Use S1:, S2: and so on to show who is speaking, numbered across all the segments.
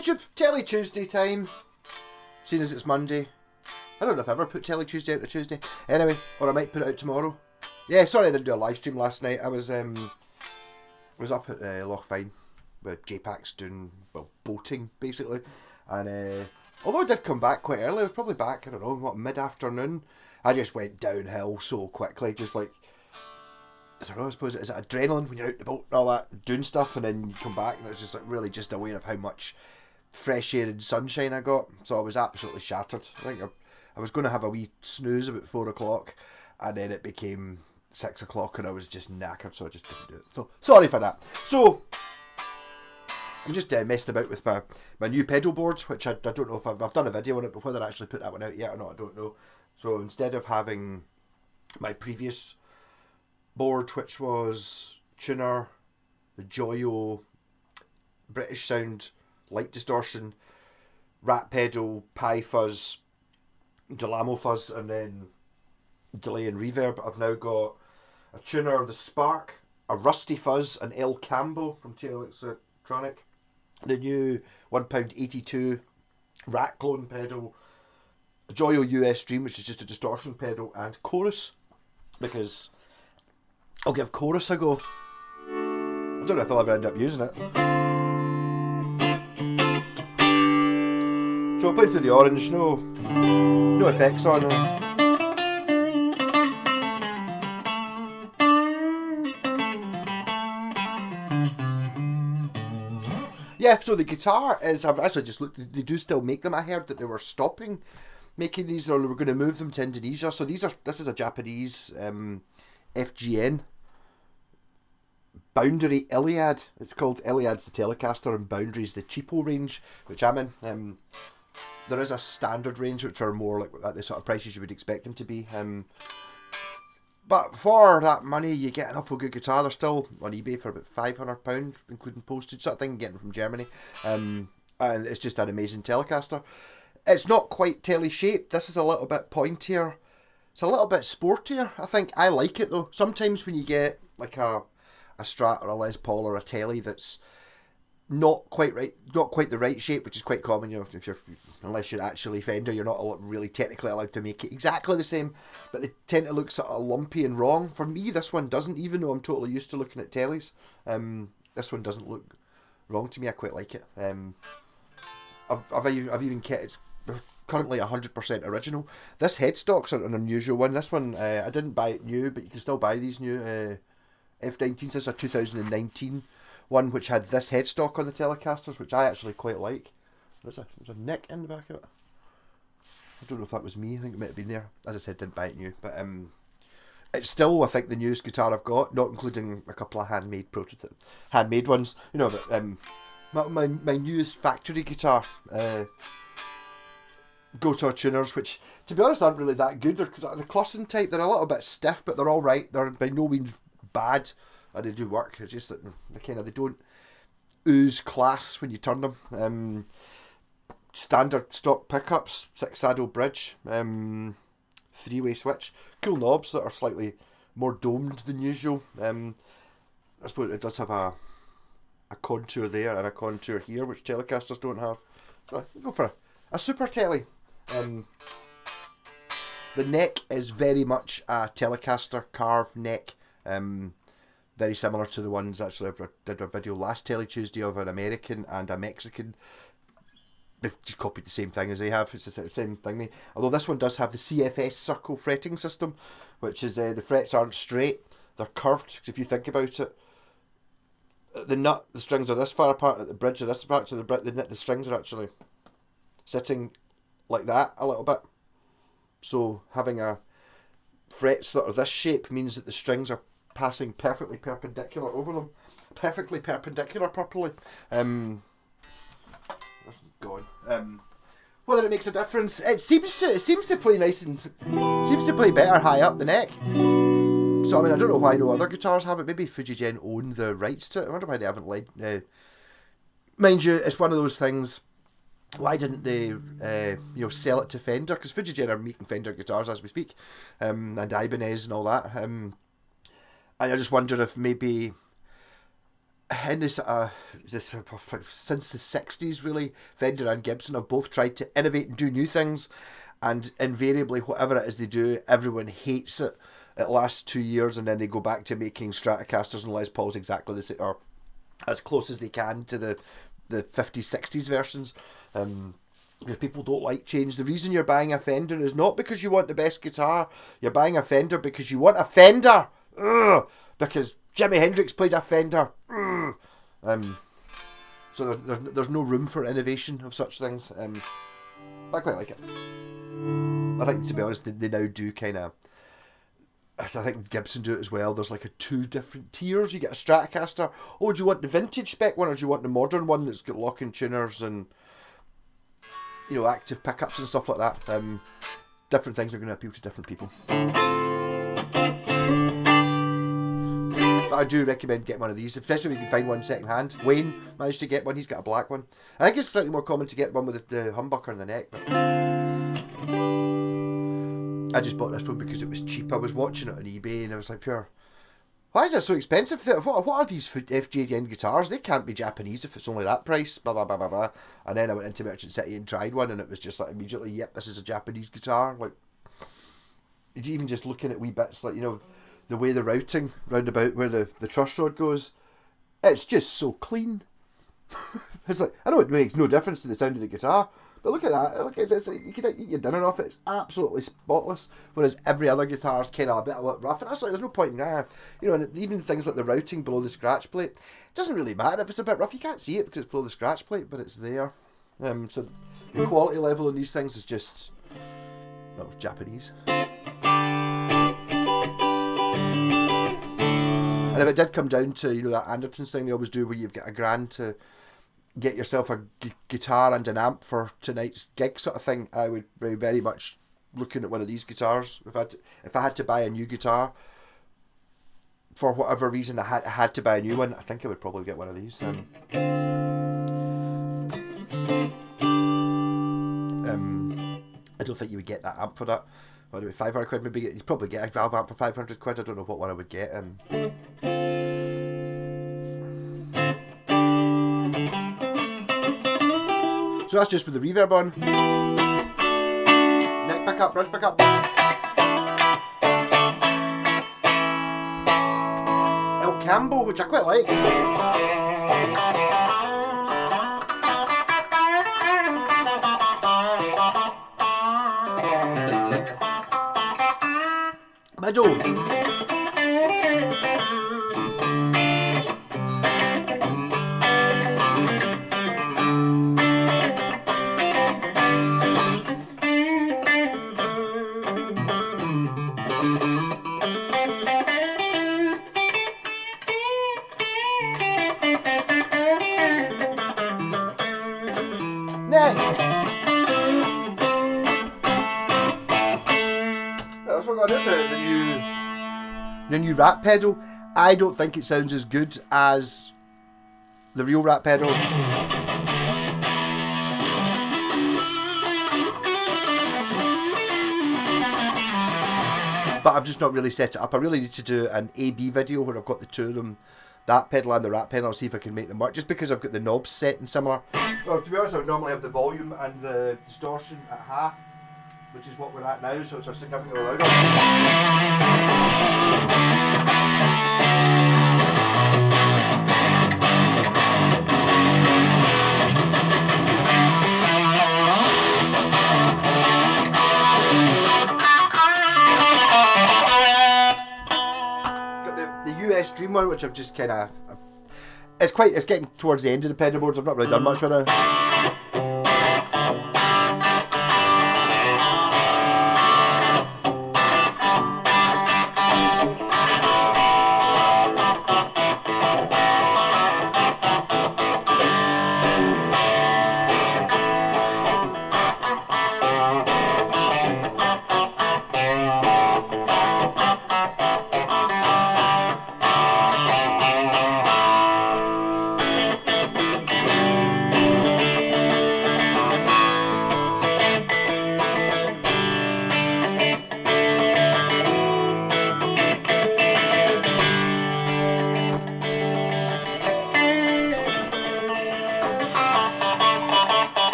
S1: YouTube, Tele Tuesday time. Seeing as it's Monday. I don't know if I ever put Tele Tuesday out to Tuesday. Anyway, or I might put it out tomorrow. Yeah, sorry I didn't do a live stream last night. I was up at Loch Fyne with J-Packs doing, well, boating, basically. And although I did come back quite early, I was probably back, I don't know, what, mid-afternoon. I just went downhill so quickly, just like, I don't know, I suppose, is it adrenaline when you're out the boat and all that, doing stuff, and then you come back and it's just like really just aware of how much fresh air and sunshine I got. So I was absolutely shattered. I think I was going to have a wee snooze about 4 o'clock, and then it became 6 o'clock and I was just knackered, so I just didn't do it. So, sorry for that. So, I'm just messing about with my new pedal board, which I don't know if I've done a video on it, but whether I actually put that one out yet or not, I don't know. So, instead of having my previous board, which was tuner, the Joyo, British Sound, light distortion, rat pedal, Pi fuzz, Delamo fuzz, and then delay and reverb, I've now got a tuner, the Spark, a Rusty Fuzz, an El Cambo from Electronic, the new £1.82 rat clone pedal, a Joyo US Dream, which is just a distortion pedal, and chorus, because I'll give chorus a go. I don't know if I'll ever end up using it. So I'll play through the orange, no effects on it. Yeah, so the guitar is, I've actually just looked, they do still make them. I heard that they were stopping making these, or they were going to move them to Indonesia. So this is a Japanese FGN Boundary Illiad. It's called Illiad's the Telecaster and Boundary's the cheapo range, which I'm in. There is a standard range, which are more like at the sort of prices you would expect them to be. But for that money, you get an awful good guitar. They're still on eBay for about £500, including postage, sort of thing, getting from Germany. And it's just an amazing Telecaster. It's not quite tele-shaped. This is a little bit pointier. It's a little bit sportier. I think I like it, though. Sometimes when you get like a Strat or a Les Paul or a Tele that's not quite the right shape, which is quite common, unless you're actually Fender, you're not really technically allowed to make it exactly the same, but they tend to look sort of lumpy and wrong. For me, this one doesn't, even though I'm totally used to looking at Teles. This one doesn't look wrong to me. I quite like it. I've even kept it's currently 100% original. This headstock's an unusual one. This one, I didn't buy it new, but you can still buy these new F19s. This is a 2019 one which had this headstock on the Telecasters, which I actually quite like. There's a nick in the back of it. I don't know if that was me. I think it might have been there. As I said, didn't buy it new, but it's still, I think, the newest guitar I've got, not including a couple of handmade ones. But my newest factory guitar, Gotor tuners, which to be honest aren't really that good. They're the Clausen type. They're a little bit stiff, but they're all right. They're by no means bad. And they do work. It's just that they don't ooze class when you turn them. Standard stock pickups, 6-saddle bridge, 3-way switch, cool knobs that are slightly more domed than usual. I suppose it does have a contour there and a contour here, which Telecasters don't have. So I go for a super Tele. The neck is very much a Telecaster carved neck. Very similar to the ones, actually, I did a video last Tele Tuesday of an American and a Mexican. They've just copied the same thing as they have. It's the same thing. Although this one does have the CFS circle fretting system, which is the frets aren't straight, they're curved. Because if you think about it, the strings are this far apart, at the bridge are this apart, so the strings are actually sitting like that a little bit. So having frets that are this shape means that the strings are passing perfectly perpendicular over them. Perfectly perpendicular properly. Gone. Whether it makes a difference, it seems to play nice and seems to play better high up the neck. So I mean, I don't know why no other guitars have it. Maybe Fujigen own the rights to it. I wonder why they haven't mind you, it's one of those things. Why didn't they sell it to Fender? Because Fujigen are making Fender guitars as we speak, and Ibanez and all that. And I just wonder if maybe in this, since the 60s, really, Fender and Gibson have both tried to innovate and do new things, and invariably, whatever it is they do, everyone hates it. It lasts 2 years, and then they go back to making Stratocasters and Les Pauls exactly the same, or as close as they can to the 50s, 60s versions. Because people don't like change. The reason you're buying a Fender is not because you want the best guitar. You're buying a Fender because you want a Fender. Ugh, because Jimi Hendrix played a Fender. So there's no room for innovation of such things. I quite like it. I think, to be honest, they now do kind of... I think Gibson do it as well. There's like 2 different tiers. You get a Stratocaster. Oh, do you want the vintage spec one, or do you want the modern one that's got locking tuners and, you know, active pickups and stuff like that? Different things are going to appeal to different people. But I do recommend getting one of these, especially if you can find one second hand. Wayne managed to get one. He's got a black one. I think it's slightly more common to get one with the humbucker in the neck. But I just bought this one because it was cheap. I was watching it on eBay and I was like, why is it so expensive? What are these FJN guitars? They can't be Japanese if it's only that price. Blah, blah, blah, blah, blah. And then I went into Merchant City and tried one, and it was just like immediately, yep, this is a Japanese guitar. Like, even just looking at wee bits, like, you know, the way the routing round about where the truss rod goes, it's just so clean. It's like, I know it makes no difference to the sound of the guitar, but look at that. Look, it's you could eat your dinner off it. It's absolutely spotless. Whereas every other guitar is kind of a bit rough, and that's like, there's no point in that. You know, and even things like the routing below the scratch plate, it doesn't really matter if it's a bit rough. You can't see it because it's below the scratch plate, but it's there. So the quality level on these things is just, well, Japanese. And if it did come down to, you know, that Andertons thing they always do, where you've got $1,000 to get yourself a guitar and an amp for tonight's gig sort of thing, I would be very much looking at one of these guitars. If I had to buy a new guitar, for whatever reason I had to buy a new one, I think I would probably get one of these. I don't think you would get that amp for that. What, about 500 quid? Maybe you'd probably get a valve amp for 500 quid. I don't know what one I would get. So that's just with the reverb on. Neck pickup, bridge pickup. El Cambo, which I quite like. Middle. Neck. That's what I got into the new Rat pedal. I don't think it sounds as good as the real Rat pedal. But I've just not really set it up. I really need to do an A-B video where I've got the two of them, that pedal and the Rat pedal. I'll see if I can make them work, just because I've got the knobs set and similar. Well, to be honest, I would normally have the volume and the distortion at half, which is what we're at now, so it's a significantly louder. Got the US Dream one, which I've just kind of... It's getting towards the end of the pedal boards. I've not really done much with it.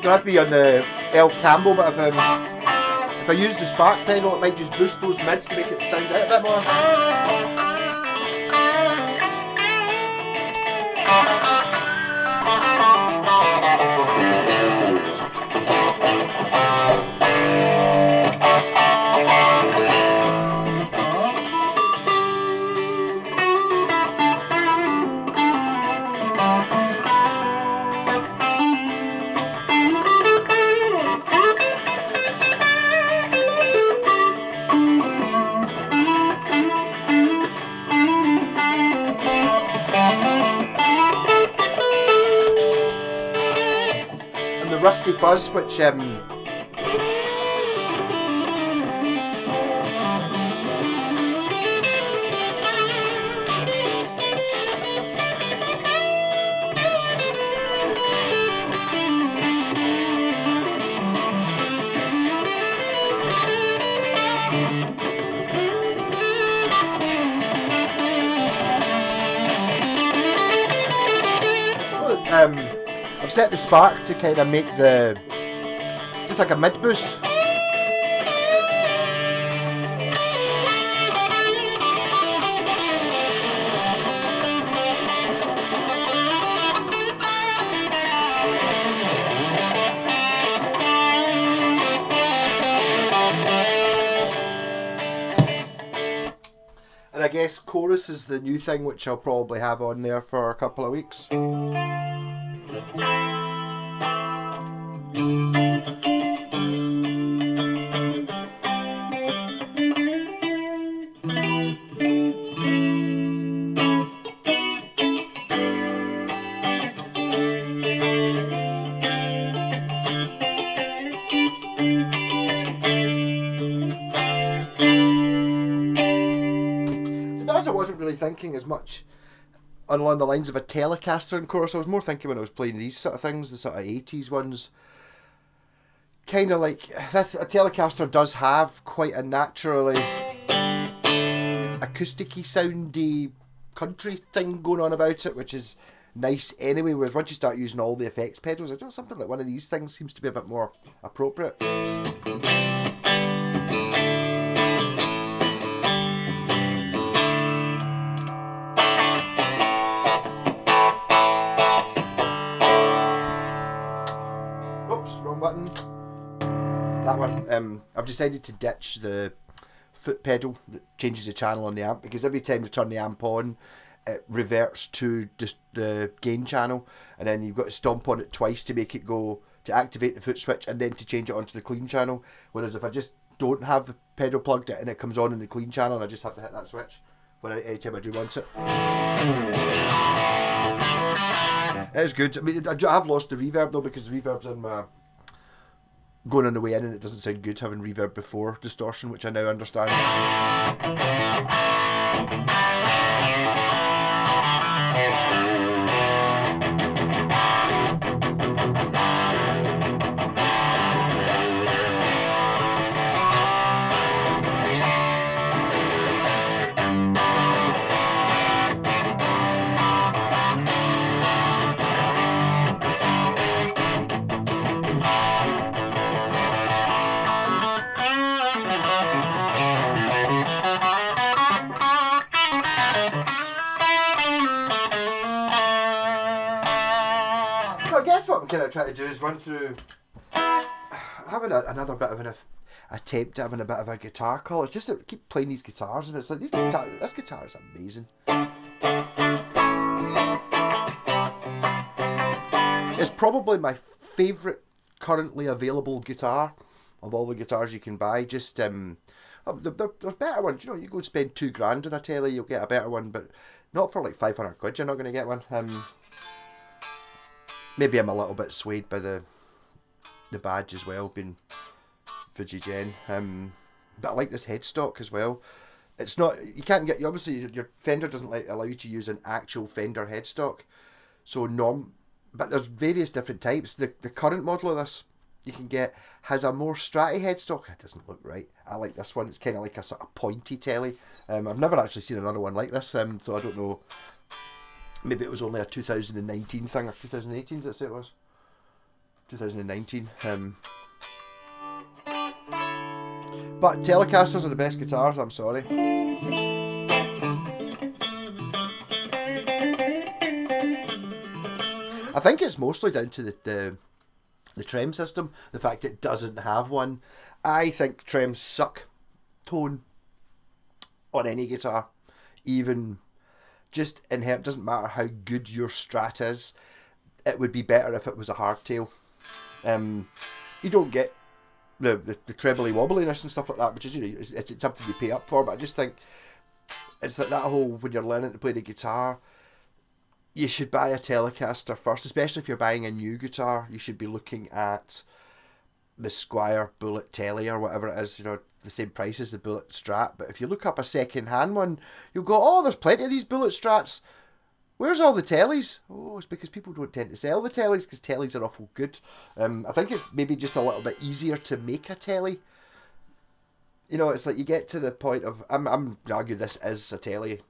S1: glad to be on the El Cambo, but if I use the spark pedal, it might just boost those mids to make it sound out a bit more. The rusty fuzz, which I've set the spark to kind of make the just like a mid boost. And I guess chorus is the new thing, which I'll probably have on there for a couple of weeks. I wasn't really thinking as much along the lines of a Telecaster in chorus. I was more thinking when I was playing these sort of things, the sort of 80s ones. Kind of like, this, a Telecaster does have quite a naturally acousticy soundy country thing going on about it, which is nice anyway, whereas once you start using all the effects pedals, I don't know, something like one of these things seems to be a bit more appropriate. Button. That one, I've decided to ditch the foot pedal that changes the channel on the amp, because every time you turn the amp on it reverts to just the gain channel, and then you've got to stomp on it twice to make it go to activate the foot switch and then to change it onto the clean channel. Whereas if I just don't have the pedal plugged in and it comes on in the clean channel and I just have to hit that switch anytime I do want it. It is good. I mean, I have lost the reverb though, because the reverb's in my going on the way in and it doesn't sound good having reverb before distortion, which I now understand. I guess what I'm kind of trying to do is run through having another bit of an attempt at having a bit of a guitar call. It's just that I keep playing these guitars and it's like this guitar is amazing. It's probably my favourite currently available guitar of all the guitars you can buy. Just there's better ones. You know, you go spend £2,000 on a tele, you'll get a better one, but not for like 500 quid. You're not going to get one. Maybe I'm a little bit swayed by the badge as well, being Fujigen. But I like this headstock as well. It's not, you can't get, obviously your Fender doesn't allow you to use an actual Fender headstock. So but there's various different types. The current model of this you can get has a more stratty headstock. It doesn't look right. I like this one. It's kind of like a sort of pointy telly. I've never actually seen another one like this, so I don't know. Maybe it was only a 2019 thing, or 2018, did I say it was? 2019. But Telecasters are the best guitars, I'm sorry. I think it's mostly down to the trem system, the fact it doesn't have one. I think trems suck tone on any guitar, even just inherent. Doesn't matter how good your Strat is, it would be better if it was a hardtail. You don't get the trebly wobbliness and stuff like that, which is, you know, it's something you pay up for. But I just think it's like that whole, when you're learning to play the guitar, you should buy a Telecaster first, especially if you're buying a new guitar. You should be looking at the Squier Bullet Tele or whatever it is, you know, the same price as the Bullet Strat. But if you look up a second-hand one, you'll go, oh, there's plenty of these Bullet Strats. Where's all the Teles? Oh, it's because people don't tend to sell the Teles, because Teles are awful good. I think it's maybe just a little bit easier to make a Tele. You know, it's like you get to the point of, I'm going to argue this is a Tele.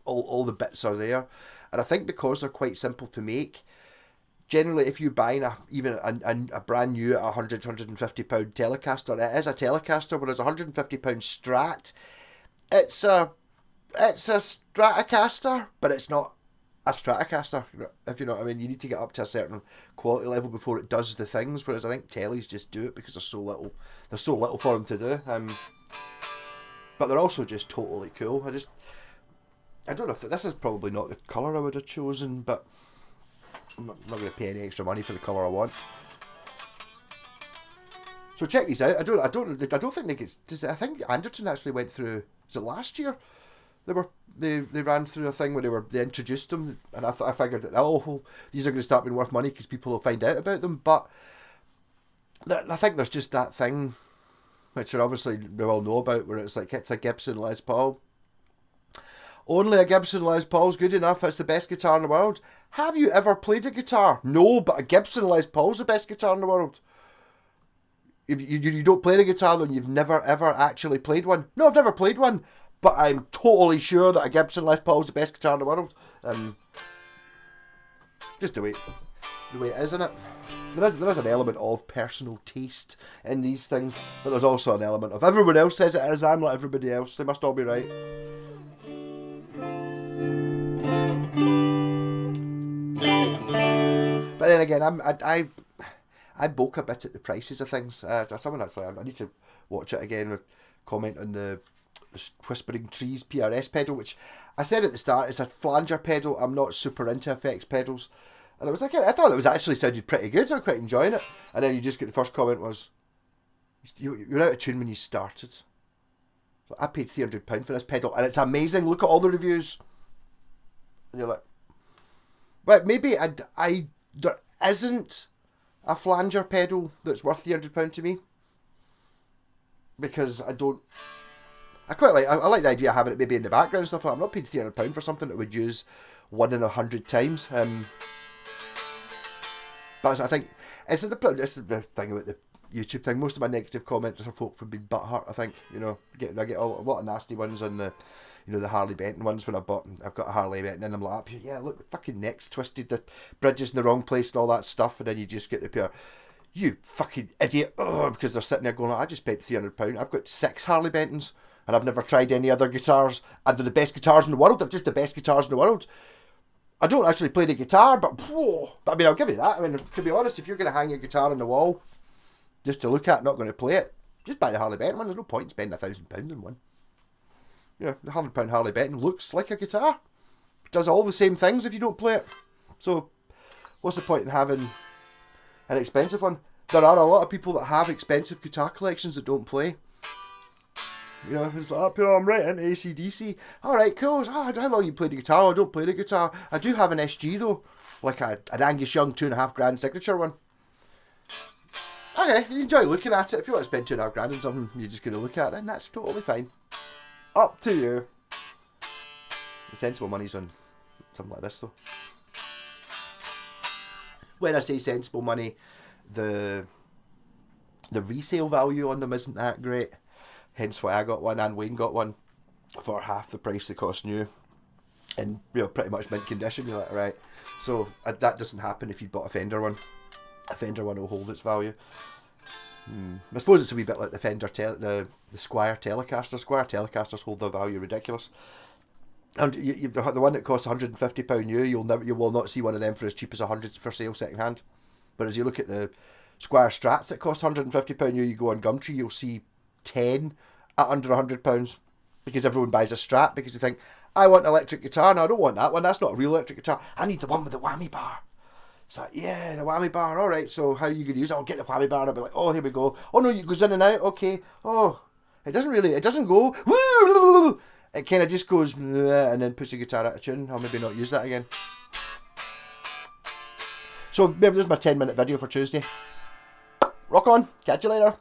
S1: All the bits are there. And I think because they're quite simple to make, generally if you're buying a brand new £100-150 Telecaster, it is a Telecaster, whereas £150 Strat, it's a Stratocaster, but it's not a Stratocaster, if you know what I mean. You need to get up to a certain quality level before it does the things, whereas I think Teles just do it because there's so little for them to do. But they're also just totally cool. I don't know if this is probably not the colour I would have chosen, but I'm not going to pay any extra money for the colour I want. So check these out. I don't think they get. I think Anderton actually went through. Was it last year? They ran through a thing where they introduced them, and I figured that, oh, these are going to start being worth money because people will find out about them. But I think there's just that thing, which obviously we all know about, where it's like, it's a Gibson Les Paul. Only a Gibson Les Paul's good enough. It's the best guitar in the world. Have you ever played a guitar? No, but a Gibson Les Paul's the best guitar in the world. If you don't play the guitar, then you've never ever actually played one. No, I've never played one, but I'm totally sure that a Gibson Les Paul's the best guitar in the world. Just the way it is, isn't it? There is an element of personal taste in these things, but there's also an element of everyone else says it is. I'm like everybody else. They must all be right. But then again, I bulk a bit at the prices of things. Someone actually, I need to watch it again and comment on the Whispering Trees PRS pedal, which I said at the start, it's a flanger pedal. I'm not super into effects pedals, and I was like, I thought it was actually sounded pretty good. I'm quite enjoying it. And then you just get the first comment was, you're out of tune when you started. I paid £300 for this pedal, and it's amazing. Look at all the reviews. And you're like, well, maybe there isn't a flanger pedal that's worth £300 to me, because I like the idea of having it maybe in the background and stuff like that. I'm not paying £300 for something that I would use 1 in 100 times. But I think this is the thing about the YouTube thing. Most of my negative comments are folk from being butthurt. I think, you know, I get a lot of nasty ones on the, you know, the Harley Benton ones when I've got a Harley Benton and I'm like, up here, yeah, look, the fucking neck's twisted, the bridges in the wrong place and all that stuff, and then you just get the pair, you fucking idiot, because they're sitting there going, I just spent £300. I've got 6 Harley Bentons and I've never tried any other guitars, and they're the best guitars in the world. They're just the best guitars in the world. I don't actually play the guitar, but I mean, I'll give you that. I mean, to be honest, if you're going to hang your guitar on the wall just to look at, not going to play it, just buy the Harley Benton one. There's no point in spending £1,000 on one. Yeah, the £100 Harley Benton looks like a guitar. It does all the same things if you don't play it. So, what's the point in having an expensive one? There are a lot of people that have expensive guitar collections that don't play. You know, it's like, oh, I'm right into AC/DC. Alright, cool. How long you played the guitar? I don't play the guitar. I do have an SG though. Like an Angus Young £2.5 signature one. Okay, you enjoy looking at it. If you want to spend £2.5 on something, you're just going to look at it, and that's totally fine. Up to you. The sensible money's on something like this though. When I say sensible money, the resale value on them isn't that great. Hence why I got one and Wayne got one for half the price they cost new. And, you know, pretty much mint condition. You're like, right. So that doesn't happen if you bought a Fender one. a Fender one will hold its value. I suppose it's a wee bit like the Fender the Squier Telecasters. Squier Telecasters hold their value ridiculous. And the one that costs £150 new, you will not see one of them for as cheap as £100 for sale second hand. But as you look at the Squier Strats that cost £150 new, you go on Gumtree, you'll see 10 at under £100 because everyone buys a Strat because they think, I want an electric guitar. No, I don't want that one. That's not a real electric guitar. I need the one with the whammy bar. It's like, yeah, the whammy bar. All right, so how are you going to use it? I'll get the whammy bar and I'll be like, oh, here we go. Oh, no, it goes in and out. Okay. Oh, it doesn't go. Woo! It kind of just goes and then puts the guitar out of tune. I'll maybe not use that again. So maybe this is my 10-minute video for Tuesday. Rock on. Catch you later.